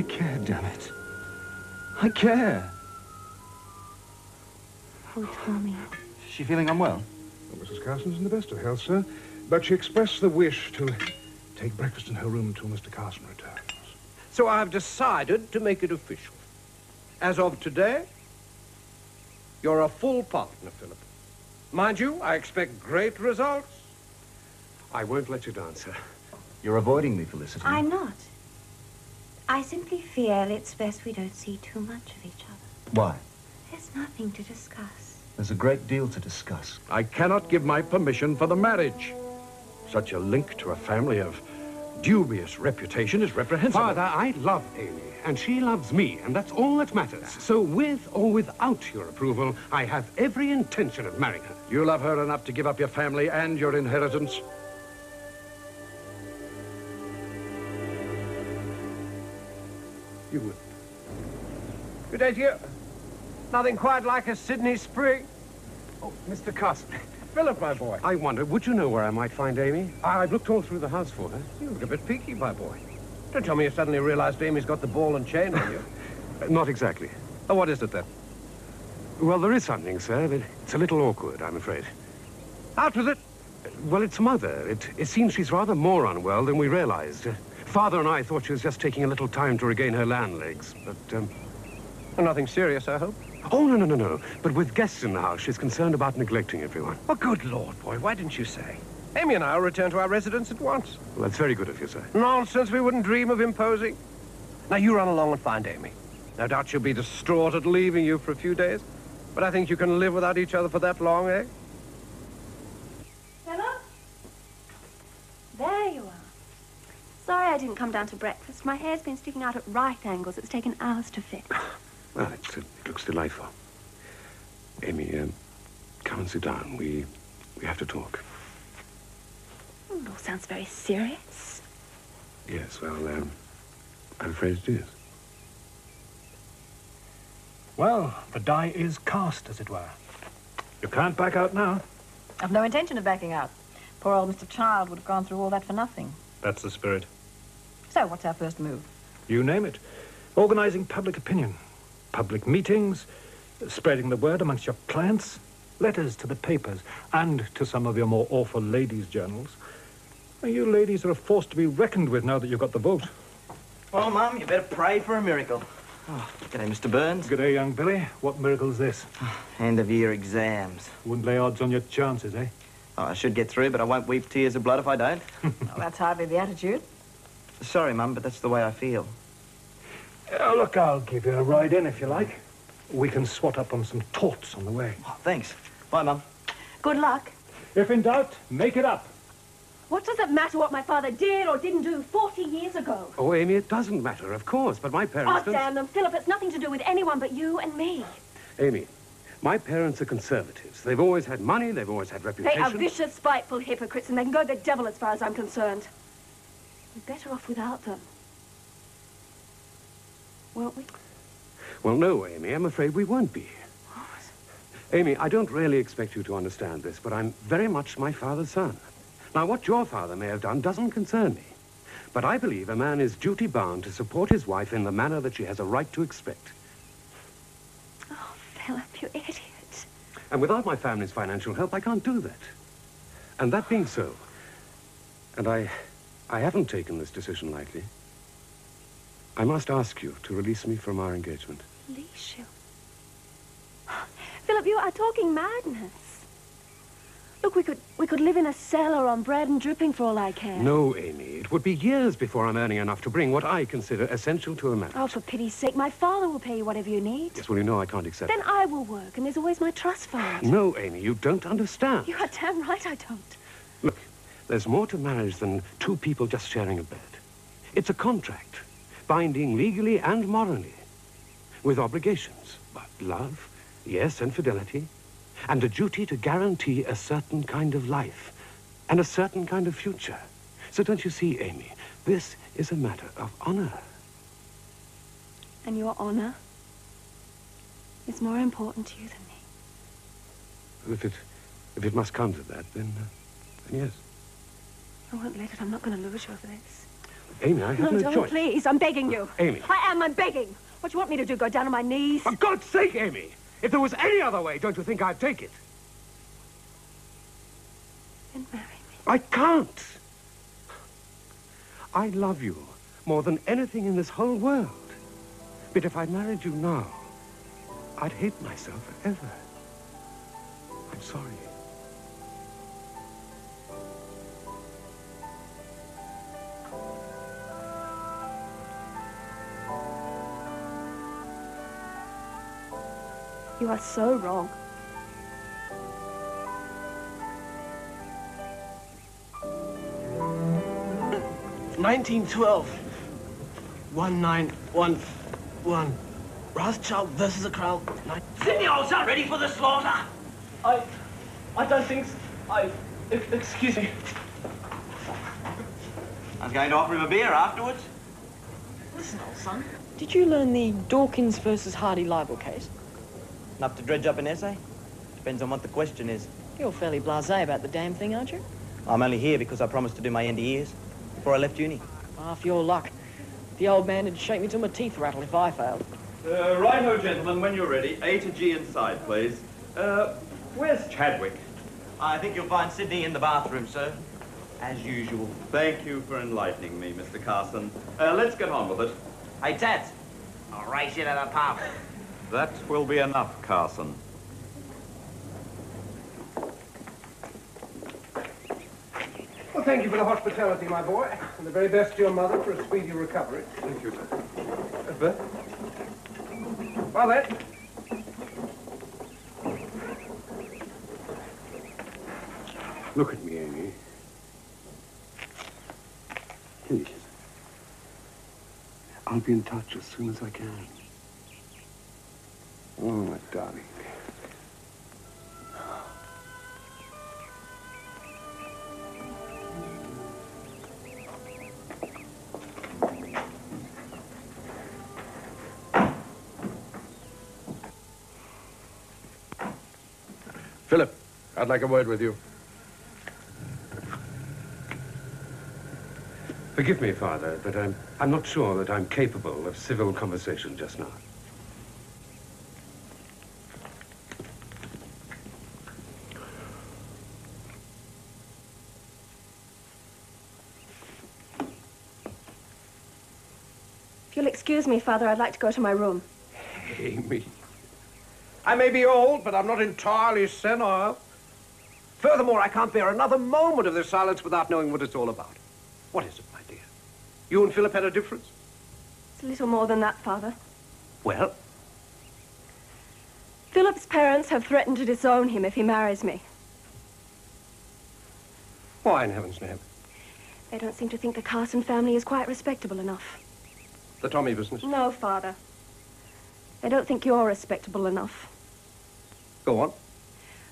I care, damn it. I care. Oh, Tommy. Is she feeling unwell? Well, Mrs. Carson's in the best of health, sir. But she expressed the wish to take breakfast in her room until Mr. Carson returns. So I've decided to make it official. As of today, you're a full partner, Philip. Mind you, I expect great results. I won't let you down, sir. You're avoiding me, Felicity. I'm not. I simply feel it's best we don't see too much of each other. Why? There's nothing to discuss. There's a great deal to discuss. I cannot give my permission for the marriage. Such a link to a family of dubious reputation is reprehensible. Father, I love Amy, and she loves me, and that's all that matters. So with or without your approval, I have every intention of marrying her. You love her enough to give up your family and your inheritance? You would. Good day to you. Nothing quite like a Sydney spring. Oh, Mr. Carson, Philip, my boy. I wonder, would you know where I might find Amy? I've looked all through the house for her. You look a bit peaky, my boy. Don't tell me you suddenly realized Amy's got the ball and chain on you. Not exactly. Oh, what is it, then? Well, there is something, sir, but it's a little awkward, I'm afraid. Out with it. Well, it's Mother. It seems she's rather more unwell than we realized. Father and I thought she was just taking a little time to regain her land legs, but, Nothing serious, I hope. Oh, no. But with guests in the house, she's concerned about neglecting everyone. Well, good Lord, boy, why didn't you say? Amy and I will return to our residence at once. Well, that's very good of you, sir. Nonsense, we wouldn't dream of imposing. Now, you run along and find Amy. No doubt she'll be distraught at leaving you for a few days, but I think you can live without each other for that long, eh? Philip? There you are. Sorry I didn't come down to breakfast. My hair's been sticking out at right angles. It's taken hours to fix. Well, it looks delightful. Amy, come and sit down. We have to talk. It all sounds very serious. Yes, well, I'm afraid it is. Well, the die is cast, as it were. You can't back out now. I've no intention of backing out. Poor old Mr. Child would have gone through all that for nothing. That's the spirit. So, what's our first move? You name it. Organizing public opinion. Public meetings. Spreading the word amongst your clients. Letters to the papers. And to some of your more awful ladies' journals. Well, you ladies are a force to be reckoned with now that you've got the vote. Well, Mum, you better pray for a miracle. Oh, g'day, Mr. Burns. G'day, young Billy. What miracle's this? End-of-year exams. Wouldn't lay odds on your chances, eh? Oh, I should get through, but I won't weep tears of blood if I don't. Well, that's hardly the attitude. Sorry, Mum, but that's the way I feel. Oh, look, I'll give you a ride in if you like. We can swat up on some torts on the way. Oh, thanks. Bye, Mum. Good luck. If in doubt, make it up. What does it matter what my father did or didn't do 40 years ago? Oh, Amy, it doesn't matter, of course, but my parents... Oh, damn them, Philip. It's nothing to do with anyone but you and me. Amy, my parents are conservatives. They've always had money, they've always had reputation. They are vicious, spiteful hypocrites, and they can go to the devil as far as I'm concerned. We're better off without them. Won't we? Well, no, Amy, I'm afraid we won't be. What? Amy, I don't really expect you to understand this, but I'm very much my father's son. Now, what your father may have done doesn't concern me. But I believe a man is duty-bound to support his wife in the manner that she has a right to expect. Oh, Philip, you idiot. And without my family's financial help, I can't do that. And that being so, and I haven't taken this decision lightly, I must ask you to release me from our engagement. Release you? Philip, you are talking madness. Look, we could live in a cellar on bread and dripping for all I care. No, Amy. It would be years before I'm earning enough to bring what I consider essential to a marriage. Oh, for pity's sake, my father will pay you whatever you need. Yes, well, you know I can't accept Then I will work, and there's always my trust fund. No, Amy, you don't understand. You are damn right I don't. Look, there's more to marriage than two people just sharing a bed. It's a contract, binding legally and morally, with obligations. But love, yes, and fidelity, and a duty to guarantee a certain kind of life and a certain kind of future. So don't you see, Amy, this is a matter of honor. And your honor is more important to you than me. If it must come to that, then yes. I won't let it. I'm not going to lose you over this. Amy, I have no don't, choice. please. I'm begging you. Amy. I'm begging. What do you want me to do? Go down on my knees? For God's sake, Amy! If there was any other way, don't you think I'd take it? Then marry me. I can't. I love you more than anything in this whole world. But if I married you now, I'd hate myself forever. I'm sorry. You are so wrong. $1912. 1911. Rothschild versus a crowd. Sydney, old son, ready for the slaughter? I don't think so. Excuse me. I was going to offer him a beer afterwards. Listen, old son. Did you learn the Dawkins versus Hardy libel case? Enough to dredge up an essay? Depends on what the question is. You're fairly blasé about the damn thing, aren't you? I'm only here because I promised to do my end of years before I left uni. Half your luck. The old man would shake me till my teeth rattle if I failed. Righto, gentlemen, when you're ready. A to G inside, please. Where's Chadwick? I think you'll find Sydney in the bathroom, sir. As usual. Thank you for enlightening me, Mr. Carson. Let's get on with it. Hey, Tats, I'll race you to the pub. That will be enough, Carson. Well, thank you for the hospitality, my boy, and the very best to your mother for a speedy recovery. Thank you, sir. Bert? Well, then. Look at me, Amy. Please. I'll be in touch as soon as I can. Oh, my darling. Philip, I'd like a word with you. Forgive me, Father, but I'm not sure that I'm capable of civil conversation just now. If you'll excuse me, Father, I'd like to go to my room. Amy. I may be old, but I'm not entirely senile. Furthermore, I can't bear another moment of this silence without knowing what it's all about. What is it, my dear? You and Philip had a difference? It's a little more than that, Father. Well? Philip's parents have threatened to disown him if he marries me. Why in heaven's name? They don't seem to think the Carson family is quite respectable enough. The Tommy business? No, Father. They don't think you're respectable enough. Go on.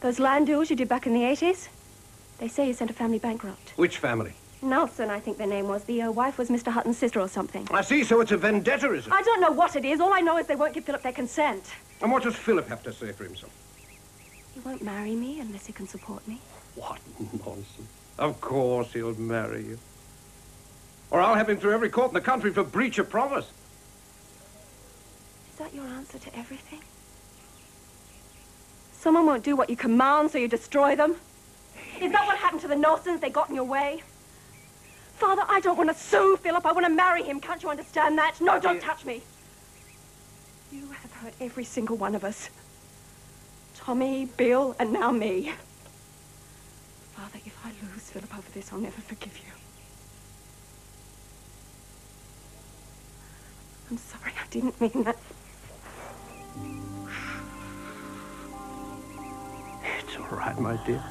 Those land deals you did back in the 80s, they say you sent a family bankrupt. Which family? Nelson, I think the name was. The wife was Mr. Hutton's sister or something. I see, so it's a vendetta, is it? I don't know what it is. All I know is they won't give Philip their consent. And what does Philip have to say for himself? He won't marry me unless he can support me. What nonsense. Of course he'll marry you. Or I'll have him through every court in the country for breach of promise. Is that your answer to everything? Someone won't do what you command, so you destroy them? Is that what happened to the Nelsons? They got in your way? Father, I don't want to sue Philip. I want to marry him. Can't you understand that? No, don't touch me. You have hurt every single one of us. Tommy, Bill, and now me. Father, if I lose Philip over this, I'll never forgive you. I'm sorry, I didn't mean that. It's all right, my dear.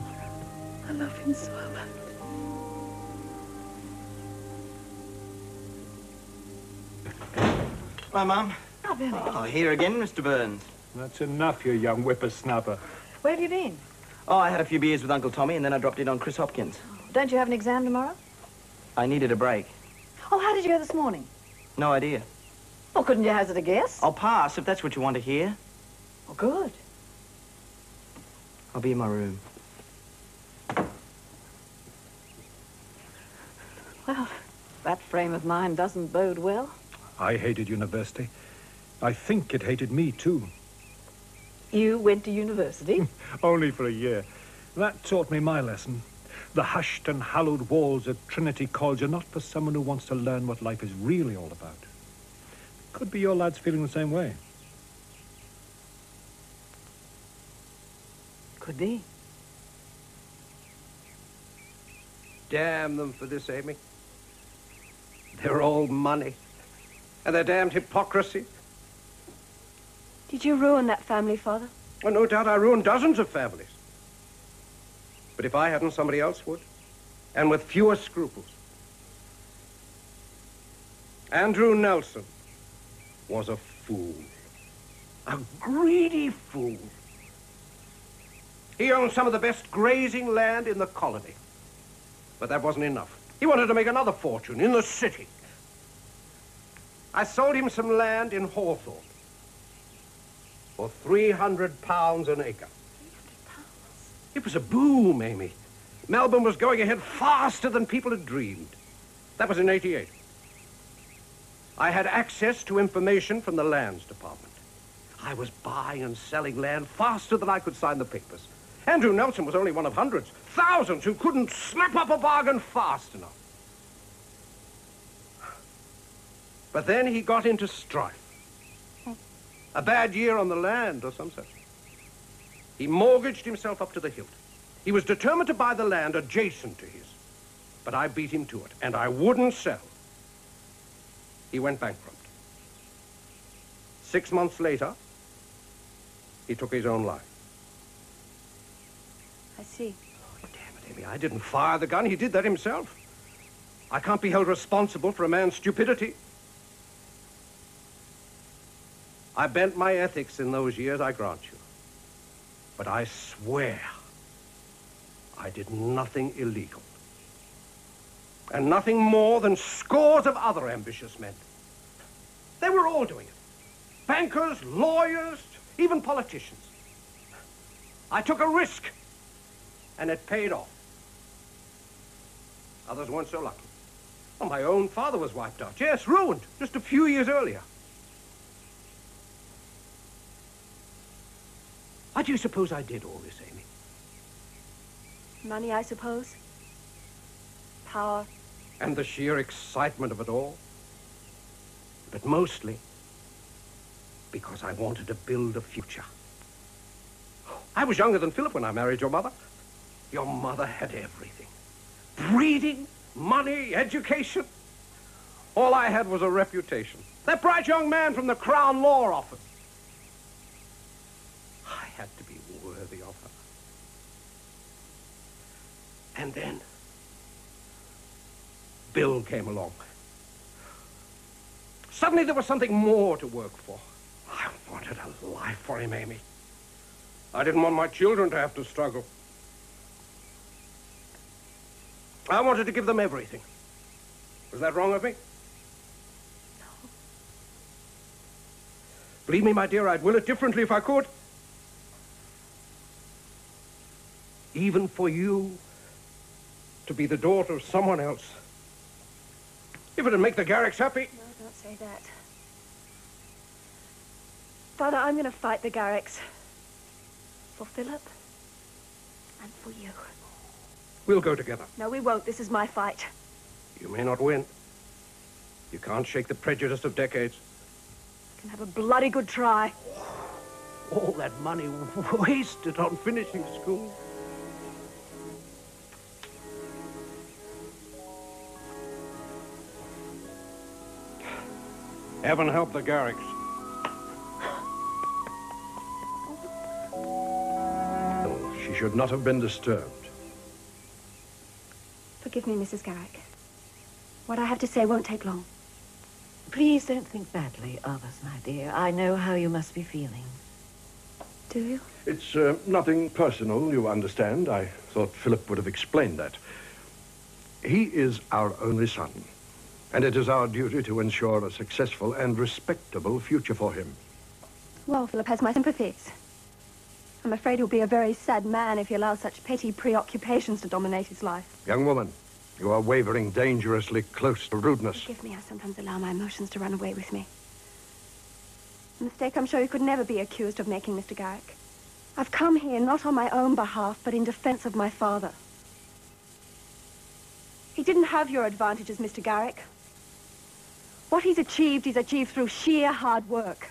I love him so much. Hi, Mum. Oh, Billy. Oh, here again, Mr. Burns. That's enough, you young whippersnapper. Where have you been? Oh, I had a few beers with Uncle Tommy, and then I dropped in on Chris Hopkins. Don't you have an exam tomorrow? I needed a break. Oh, how did you go this morning? No idea. Well, couldn't you hazard a guess? I'll pass, if that's what you want to hear. Oh, good. I'll be in my room. Well, That frame of mind doesn't bode well. I hated university. I think it hated me, too. You went to university? Only for a year. That taught me my lesson. The hushed and hallowed walls of Trinity College are not for someone who wants to learn what life is really all about. Could be your lads feeling the same way. Could be. Damn them for this, Amy. Their old money. And their damned hypocrisy. Did you ruin that family, Father? Well, no doubt I ruined dozens of families. But if I hadn't, somebody else would. And with fewer scruples. Andrew Nelson was a fool. A greedy fool. He owned some of the best grazing land in the colony. But that wasn't enough. He wanted to make another fortune in the city. I sold him some land in Hawthorne for £300 an acre. It was a boom, Amy. Melbourne was going ahead faster than people had dreamed. That was in '88. I had access to information from the Lands Department. I was buying and selling land faster than I could sign the papers. Andrew Nelson was only one of hundreds, thousands who couldn't snap up a bargain fast enough. But then he got into strife. A bad year on the land or some such. He mortgaged himself up to the hilt. He was determined to buy the land adjacent to his. But I beat him to it, and I wouldn't sell. He went bankrupt. 6 months later, he took his own life. I see. Oh, damn it, Amy, I didn't fire the gun. He did that himself. I can't be held responsible for a man's stupidity. I bent my ethics in those years, I grant you. But I swear I did nothing illegal. And nothing more than scores of other ambitious men. They were all doing it. Bankers, lawyers, even politicians. I took a risk, and it paid off. Others weren't so lucky. Well, my own father was wiped out. Yes, ruined, just a few years earlier. Why do you suppose I did all this, Amy? Money, I suppose. Power. And the sheer excitement of it all. But mostly because I wanted to build a future. I was younger than Philip when I married your mother. Your mother had everything. Breeding, money, education. All I had was a reputation. That bright young man from the Crown Law Office. I had to be worthy of her. And then Bill came along. Suddenly there was something more to work for. I wanted a life for him, Amy. I didn't want my children to have to struggle. I wanted to give them everything. Was that wrong of me? No. Believe me, my dear, I'd will it differently if I could. Even for you to be the daughter of someone else. If it'd make the Garricks happy. No, don't say that. Father, I'm going to fight the Garricks. For Philip. And for you. We'll go together. No, we won't. This is my fight. You may not win. You can't shake the prejudice of decades. I can have a bloody good try. All that money wasted on finishing school. Heaven help the Garricks. Oh, she should not have been disturbed. Forgive me, Mrs. Garrick. What I have to say won't take long. Please don't think badly of us, my dear. I know how you must be feeling. Do you? It's nothing personal, you understand. I thought Philip would have explained that. He is our only son, and it is our duty to ensure a successful and respectable future for him. Well, Philip has my sympathies. I'm afraid he'll be a very sad man if he allows such petty preoccupations to dominate his life. Young woman, You are wavering dangerously close to rudeness. Forgive me, I sometimes allow my emotions to run away with me. A mistake I'm sure you could never be accused of making, Mr. Garrick. I've come here not on my own behalf, but in defense of my father. He didn't have your advantages, Mr. Garrick. What he's achieved through sheer hard work.